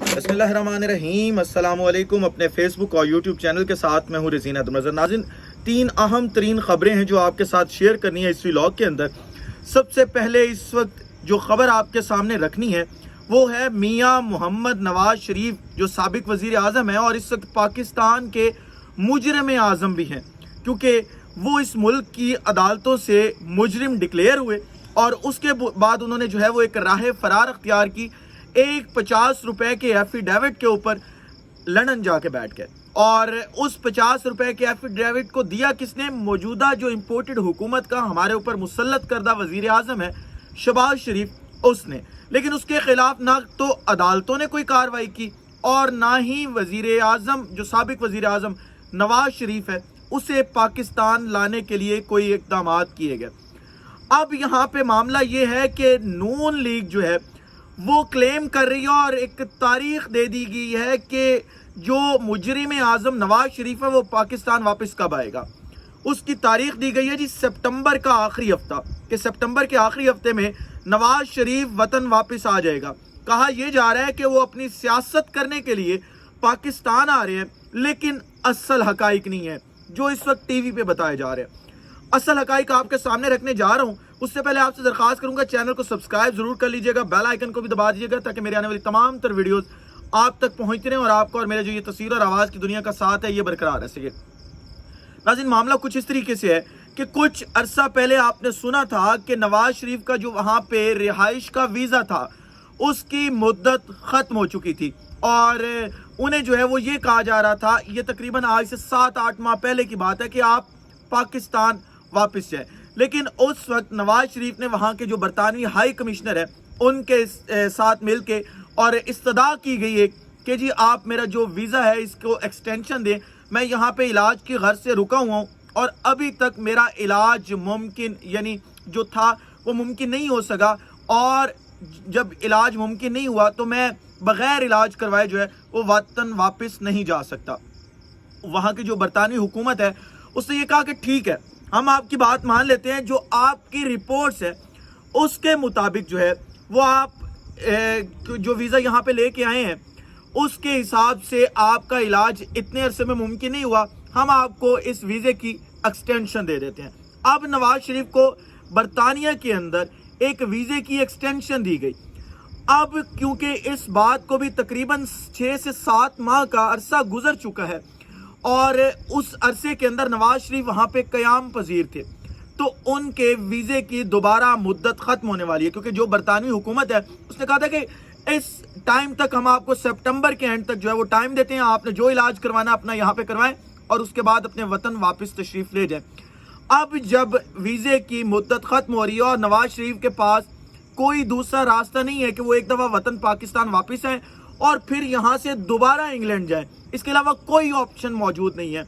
بسم اللہ الرحمن الرحیم، السلام علیکم۔ اپنے فیس بک اور یوٹیوب چینل کے ساتھ میں ہوں رزین نظر۔ ناظرین، 3 اہم ترین خبریں ہیں جو آپ کے ساتھ شیئر کرنی ہے اس ولاگ کے اندر۔ سب سے پہلے اس وقت جو خبر آپ کے سامنے رکھنی ہے وہ ہے میاں محمد نواز شریف جو سابق وزیر اعظم ہیں اور اس وقت پاکستان کے مجرم اعظم بھی ہیں، کیونکہ وہ اس ملک کی عدالتوں سے مجرم ڈکلیئر ہوئے اور اس کے بعد انہوں نے جو ہے وہ ایک راہ فرار اختیار کی۔ ایک 50 روپے کے ایفیڈیوٹ کے اوپر لندن جا کے بیٹھ گئے اور اس 50 روپے کے ایفیڈیوٹ کو دیا کس نے؟ موجودہ جو امپورٹڈ حکومت کا ہمارے اوپر مسلط کردہ وزیر اعظم ہے شہباز شریف، اس نے۔ لیکن اس کے خلاف نہ تو عدالتوں نے کوئی کارروائی کی اور نہ ہی وزیر اعظم جو سابق وزیر اعظم نواز شریف ہے اسے پاکستان لانے کے لیے کوئی اقدامات کیے گئے۔ اب یہاں پہ معاملہ یہ ہے کہ نون لیگ جو ہے وہ کلیم کر رہی ہے اور ایک تاریخ دے دی گئی ہے کہ جو مجرم اعظم نواز شریف ہے وہ پاکستان واپس کب آئے گا۔ اس کی تاریخ دی گئی ہے سپتمبر کا آخری ہفتہ، کہ سپتمبر کے آخری ہفتے میں نواز شریف وطن واپس آ جائے گا۔ کہا یہ جا رہا ہے کہ وہ اپنی سیاست کرنے کے لیے پاکستان آ رہے ہیں، لیکن اصل حقائق نہیں ہے جو اس وقت ٹی وی پہ بتائے جا رہے ہیں۔ اصل حقائق آپ کے سامنے رکھنے جا رہا ہوں۔ اس سے پہلے آپ سے درخواست کروں گا چینل کو سبسکرائب ضرور کر لیجئے گا، بیل آئیکن کو بھی دبا دیجئے گا تاکہ میرے آنے والی تمام تر ویڈیوز آپ تک پہنچتے رہیں اور آپ کو اور میرے جو یہ تصویر اور آواز کی دنیا کا ساتھ ہے یہ برقرار رہ سکے۔ ناظرین، معاملہ کچھ اس طریقے سے ہے کہ کچھ عرصہ پہلے آپ نے سنا تھا کہ نواز شریف کا جو وہاں پہ رہائش کا ویزا تھا اس کی مدت ختم ہو چکی تھی اور انہیں جو ہے وہ یہ کہا جا رہا تھا، یہ تقریباً آج سے 7-8 ماہ پہلے کی بات ہے، کہ آپ پاکستان واپس جائیں۔ لیکن اس وقت نواز شریف نے وہاں کے جو برطانوی ہائی کمشنر ہے ان کے ساتھ مل کے اور استدعا کی گئی ہے کہ جی آپ میرا جو ویزا ہے اس کو ایکسٹینشن دیں، میں یہاں پہ علاج کی غرض سے رکا ہوا ہوں اور ابھی تک میرا علاج ممکن یعنی جو تھا وہ ممکن نہیں ہو سکا، اور جب علاج ممکن نہیں ہوا تو میں بغیر علاج کروائے جو ہے وہ وطن واپس نہیں جا سکتا۔ وہاں کی جو برطانوی حکومت ہے اس نے یہ کہا کہ ٹھیک ہے، ہم آپ کی بات مان لیتے ہیں، جو آپ کی رپورٹس ہے اس کے مطابق جو ہے وہ آپ جو ویزا یہاں پہ لے کے آئے ہیں اس کے حساب سے آپ کا علاج اتنے عرصے میں ممکن نہیں ہوا، ہم آپ کو اس ویزے کی ایکسٹینشن دے دیتے ہیں۔ اب نواز شریف کو برطانیہ کے اندر ایک ویزے کی ایکسٹینشن دی گئی۔ اب کیونکہ اس بات کو بھی تقریباً 6 سے 7 ماہ کا عرصہ گزر چکا ہے اور اس عرصے کے اندر نواز شریف وہاں پہ قیام پذیر تھے، تو ان کے ویزے کی دوبارہ مدت ختم ہونے والی ہے، کیونکہ جو برطانوی حکومت ہے اس نے کہا تھا کہ اس ٹائم تک ہم آپ کو سپٹمبر کے اینڈ تک جو ہے وہ ٹائم دیتے ہیں، آپ نے جو علاج کروانا اپنا یہاں پہ کروائیں اور اس کے بعد اپنے وطن واپس تشریف لے جائیں۔ اب جب ویزے کی مدت ختم ہو رہی ہے اور نواز شریف کے پاس کوئی دوسرا راستہ نہیں ہے کہ وہ ایک دفعہ وطن پاکستان واپس آئیں اور پھر یہاں سے دوبارہ انگلینڈ جائیں، اس کے علاوہ کوئی آپشن موجود نہیں ہے۔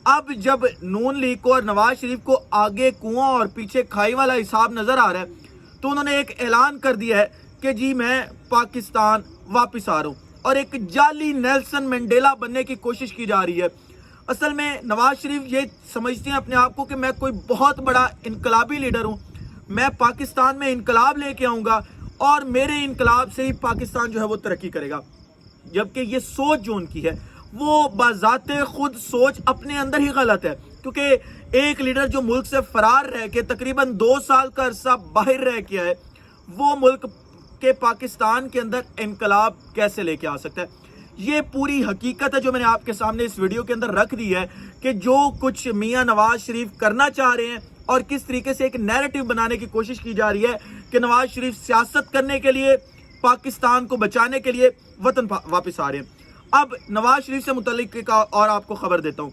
اب جب نون لیگ کو اور نواز شریف کو آگے کنواں اور پیچھے کھائی والا حساب نظر آ رہا ہے تو انہوں نے ایک اعلان کر دیا ہے کہ جی میں پاکستان واپس آ رہا ہوں، اور ایک جعلی نیلسن منڈیلا بننے کی کوشش کی جا رہی ہے۔ اصل میں نواز شریف یہ سمجھتے ہیں اپنے آپ کو کہ میں کوئی بہت بڑا انقلابی لیڈر ہوں، میں پاکستان میں انقلاب لے کے آؤں گا اور میرے انقلاب سے ہی پاکستان جو ہے وہ ترقی کرے گا، جبکہ یہ سوچ جو ان کی ہے وہ بذات خود سوچ اپنے اندر ہی غلط ہے، کیونکہ ایک لیڈر جو ملک سے فرار رہ کے تقریباً 2 سال کا عرصہ باہر رہ کے آئے، وہ ملک کے پاکستان کے اندر انقلاب کیسے لے کے آ سکتا ہے؟ یہ پوری حقیقت ہے جو میں نے آپ کے سامنے اس ویڈیو کے اندر رکھ دی ہے کہ جو کچھ میاں نواز شریف کرنا چاہ رہے ہیں اور کس طریقے سے ایک نیریٹو بنانے کی کوشش کی جا رہی ہے کہ نواز شریف سیاست کرنے کے لیے، پاکستان کو بچانے کے لیے وطن واپس آ رہے ہیں۔ اب نواز شریف سے متعلق ایک اور آپ کو خبر دیتا ہوں۔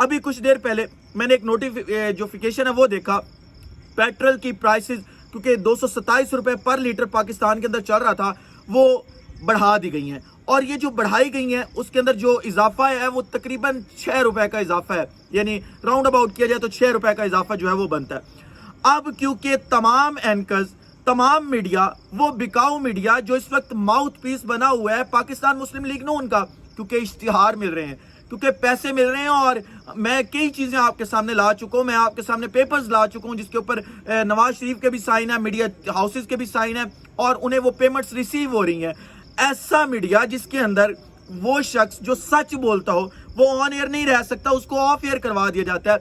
ابھی کچھ دیر پہلے میں نے ایک نوٹیفیکیشن ہے وہ دیکھا، پیٹرول کی پرائسز کیونکہ 227 روپے پر لیٹر پاکستان کے اندر چل رہا تھا وہ بڑھا دی گئی ہیں، اور یہ جو بڑھائی گئی ہیں اس کے اندر جو اضافہ ہے وہ تقریباً 6 روپے کا اضافہ ہے، یعنی راؤنڈ اباؤٹ کیا جائے تو 6 روپے کا اضافہ جو ہے وہ بنتا ہے۔ اب کیونکہ تمام اینکرز، تمام میڈیا، وہ بکاؤ میڈیا جو اس وقت ماؤتھ پیس بنا ہوا ہے پاکستان مسلم لیگ نون کا، کیونکہ اشتہار مل رہے ہیں، کیونکہ پیسے مل رہے ہیں، اور میں کئی چیزیں آپ کے سامنے لا چکا ہوں، میں آپ کے سامنے پیپرز لا چکا ہوں جس کے اوپر نواز شریف کے بھی سائن ہے، میڈیا ہاؤسز کے بھی سائن ہے، اور انہیں وہ پیمنٹس ریسیو ہو رہی ہیں۔ ایسا میڈیا جس کے اندر وہ شخص جو سچ بولتا ہو وہ آن ایئر نہیں رہ سکتا، اس کو آف ایئر کروا دیا جاتا ہے،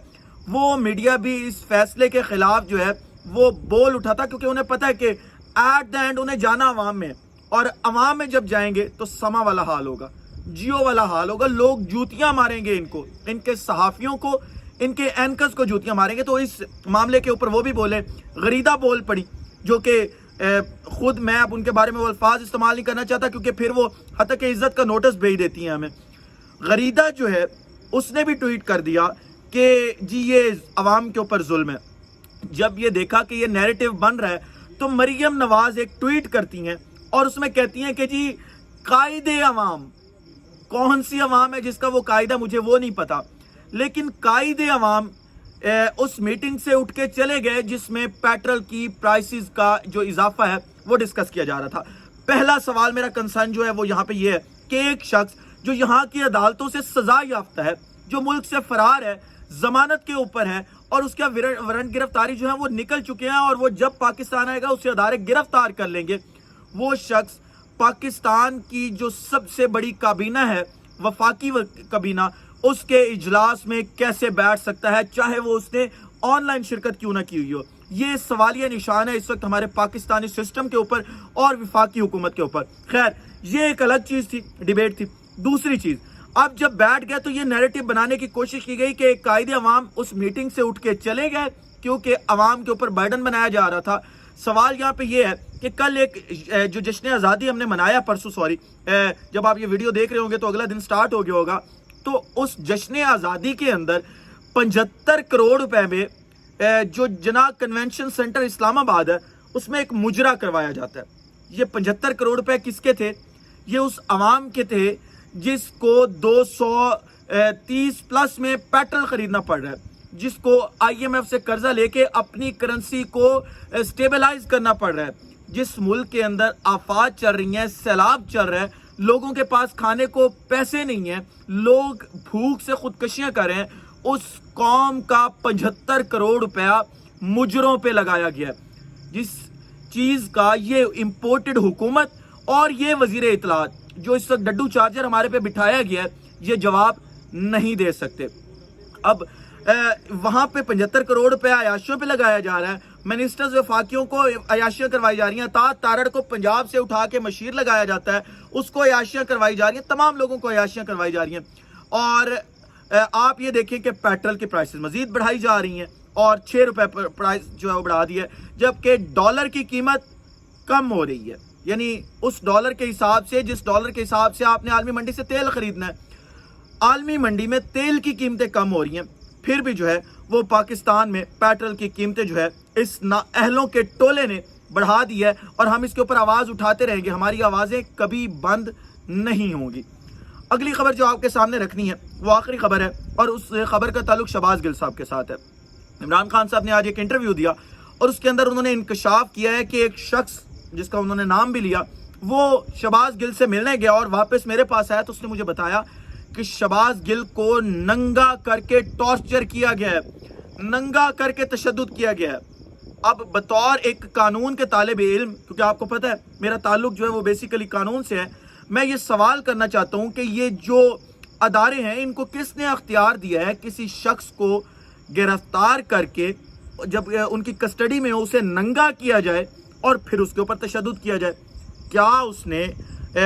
وہ میڈیا بھی اس فیصلے کے خلاف جو ہے وہ بول اٹھا تھا، کیونکہ انہیں پتا ہے کہ ایٹ دا اینڈ انہیں جانا عوام میں، اور عوام میں جب جائیں گے تو سما والا حال ہوگا، جیو والا حال ہوگا، لوگ جوتیاں ماریں گے ان کو، ان کے صحافیوں کو، ان کے اینکرز کو جوتیاں ماریں گے۔ تو اس معاملے کے اوپر وہ بھی بولے، غریدہ بول پڑی، جو کہ خود میں اب ان کے بارے میں وہ الفاظ استعمال نہیں کرنا چاہتا کیونکہ پھر وہ حتی کہ عزت کا نوٹس بھیج دیتی ہیں ہمیں۔ غریدہ جو ہے اس نے بھی ٹویٹ کر دیا کہ جی یہ عوام کے اوپر ظلم ہے۔ جب یہ دیکھا کہ یہ نیریٹو بن رہا ہے تو مریم نواز ایک ٹویٹ کرتی ہیں اور اس میں کہتی ہیں کہ جی قائد عوام، کون سی عوام ہے جس کا وہ قائد ہے مجھے وہ نہیں پتا، لیکن قائد عوام اس میٹنگ سے اٹھ کے چلے گئے جس میں پیٹرول کی پرائسز کا جو اضافہ ہے وہ ڈسکس کیا جا رہا تھا۔ پہلا سوال میرا کنسرن جو ہے وہ یہاں پہ یہ ہے کہ ایک شخص جو یہاں کی عدالتوں سے سزا یافتہ ہے، جو ملک سے فرار ہے، ضمانت کے اوپر ہے، اور اس کا وارنٹ گرفتاری جو ہے وہ نکل چکے ہیں، اور وہ جب پاکستان آئے گا اسے ادارے گرفتار کر لیں گے، وہ شخص پاکستان کی جو سب سے بڑی کابینہ ہے، وفاقی کابینہ، اس کے اجلاس میں کیسے بیٹھ سکتا ہے، چاہے وہ اس نے آن لائن شرکت کیوں نہ کی ہوئی ہو؟ یہ سوالیہ نشان ہے اس وقت ہمارے پاکستانی سسٹم کے اوپر اور وفاقی حکومت کے اوپر۔ خیر یہ ایک الگ چیز تھی، ڈیبیٹ تھی۔ دوسری چیز، اب جب بیٹھ گیا تو یہ نیریٹو بنانے کی کوشش کی گئی کہ قائد عوام اس میٹنگ سے اٹھ کے چلے گئے کیونکہ عوام کے اوپر برڈن بنایا جا رہا تھا۔ سوال یہاں پہ یہ ہے کہ کل ایک جو جشن آزادی ہم نے منایا پرسوں، جب آپ یہ ویڈیو دیکھ رہے ہوں گے تو اگلا دن سٹارٹ ہو گیا ہوگا، تو اس جشن آزادی کے اندر 75 کروڑ روپے میں جو جناح کنونشن سینٹر اسلام آباد ہے اس میں ایک مجرا کروایا جاتا ہے۔ یہ 75 کروڑ روپے کس کے تھے؟ یہ اس عوام کے تھے جس کو 230 پلس میں پیٹرول خریدنا پڑ رہا ہے، جس کو IMF سے قرضہ لے کے اپنی کرنسی کو سٹیبلائز کرنا پڑ رہا ہے، جس ملک کے اندر آفات چل رہی ہیں، سیلاب چل رہا ہے، لوگوں کے پاس کھانے کو پیسے نہیں ہیں، لوگ بھوک سے خودکشیاں کر رہے ہیں، اس قوم کا 75 کروڑ روپیہ مجروں پہ لگایا گیا ہے، جس چیز کا یہ امپورٹڈ حکومت اور یہ وزیر اطلاعات جو اس وقت ڈڈو چارجر ہمارے پہ بٹھایا گیا ہے یہ جواب نہیں دے سکتے۔ اب وہاں پہ 75 کروڑ روپے عیاشیوں پہ لگایا جا رہا ہے، منسٹرز وفاقیوں کو عیاشیاں کروائی جا رہی ہیں، تارڑ کو پنجاب سے اٹھا کے مشیر لگایا جاتا ہے، اس کو عیاشیاں کروائی جا رہی ہیں، تمام لوگوں کو عیاشیاں کروائی جا رہی ہیں۔ اور آپ یہ دیکھیں کہ پیٹرول کی پرائسز مزید بڑھائی جا رہی ہیں اور 6 روپے پر پرائس جو ہے وہ بڑھا دی ہے، جبکہ ڈالر کی قیمت کم ہو رہی ہے، یعنی اس ڈالر کے حساب سے جس ڈالر کے حساب سے آپ نے عالمی منڈی سے تیل خریدنا ہے، عالمی منڈی میں تیل کی قیمتیں کم ہو رہی ہیں، پھر بھی جو ہے وہ پاکستان میں پیٹرول کی قیمتیں جو ہے اس نااہلوں کے ٹولے نے بڑھا دی ہے، اور ہم اس کے اوپر آواز اٹھاتے رہیں گے، ہماری آوازیں کبھی بند نہیں ہوں گی۔ اگلی خبر جو آپ کے سامنے رکھنی ہے وہ آخری خبر ہے، اور اس خبر کا تعلق شہباز گل صاحب کے ساتھ ہے۔ عمران خان صاحب نے آج ایک انٹرویو دیا اور اس کے اندر انہوں نے انکشاف کیا ہے کہ ایک شخص جس کا انہوں نے نام بھی لیا وہ شہباز گل سے ملنے گیا اور واپس میرے پاس آیا تو اس نے مجھے بتایا کہ شہباز گل کو ننگا کر کے ٹارچر کیا گیا ہے، ننگا کر کے تشدد کیا گیا ہے۔ اب بطور ایک قانون کے طالب علم، کیونکہ آپ کو پتہ ہے میرا تعلق جو ہے وہ بیسیکلی قانون سے ہے، میں یہ سوال کرنا چاہتا ہوں کہ یہ جو ادارے ہیں ان کو کس نے اختیار دیا ہے کسی شخص کو گرفتار کر کے جب ان کی کسٹڈی میں اسے ننگا کیا جائے اور پھر اس کے اوپر تشدد کیا جائے؟ کیا اس نے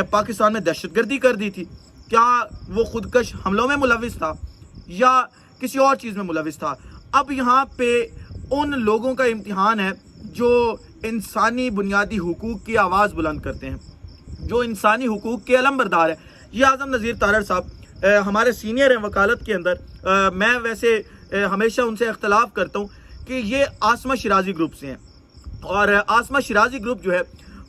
پاکستان میں دہشت گردی کر دی تھی؟ کیا وہ خودکش حملوں میں ملوث تھا یا کسی اور چیز میں ملوث تھا؟ اب یہاں پہ ان لوگوں کا امتحان ہے جو انسانی بنیادی حقوق کی آواز بلند کرتے ہیں، جو انسانی حقوق کے علم بردار ہے۔ یہ اعظم نذیر تارڑ صاحب ہمارے سینئر ہیں وکالت کے اندر، میں ویسے ہمیشہ ان سے اختلاف کرتا ہوں کہ یہ عاصمہ شیرازی گروپ سے ہیں، اور عاصمہ شیرازی گروپ جو ہے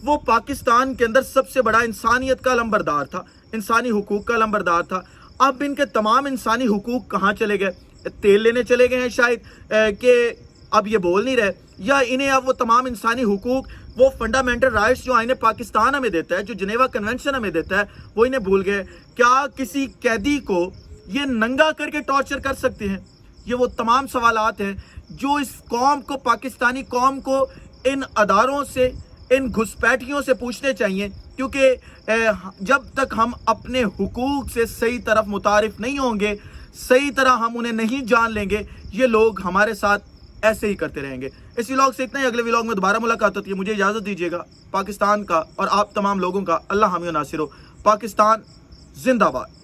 وہ پاکستان کے اندر سب سے بڑا انسانیت کا علم بردار تھا، انسانی حقوق کا علم بردار تھا۔ اب ان کے تمام انسانی حقوق کہاں چلے گئے؟ تیل لینے چلے گئے ہیں شاید، کہ اب یہ بول نہیں رہے، یا انہیں اب وہ تمام انسانی حقوق، وہ فنڈامنٹل رائٹس جو آئین پاکستان ہمیں دیتا ہے، جو جنیوا کنونشن ہمیں دیتا ہے، وہ انہیں بھول گئے۔ کیا کسی قیدی کو یہ ننگا کر کے ٹارچر کر سکتے ہیں؟ یہ وہ تمام سوالات ہیں جو اس قوم کو، پاکستانی قوم کو ان اداروں سے، ان گھسپیٹھیوں سے پوچھنے چاہیے، کیونکہ جب تک ہم اپنے حقوق سے صحیح طرف متعارف نہیں ہوں گے، صحیح طرح ہم انہیں نہیں جان لیں گے، یہ لوگ ہمارے ساتھ ایسے ہی کرتے رہیں گے۔ اس ولاگ سے اتنا ہی، اگلے ولاگ میں دوبارہ ملاقات ہوتی ہے۔ مجھے اجازت دیجیے گا۔ پاکستان کا اور آپ تمام لوگوں کا اللہ حامی و ناصر ہو۔ پاکستان زندہ باد۔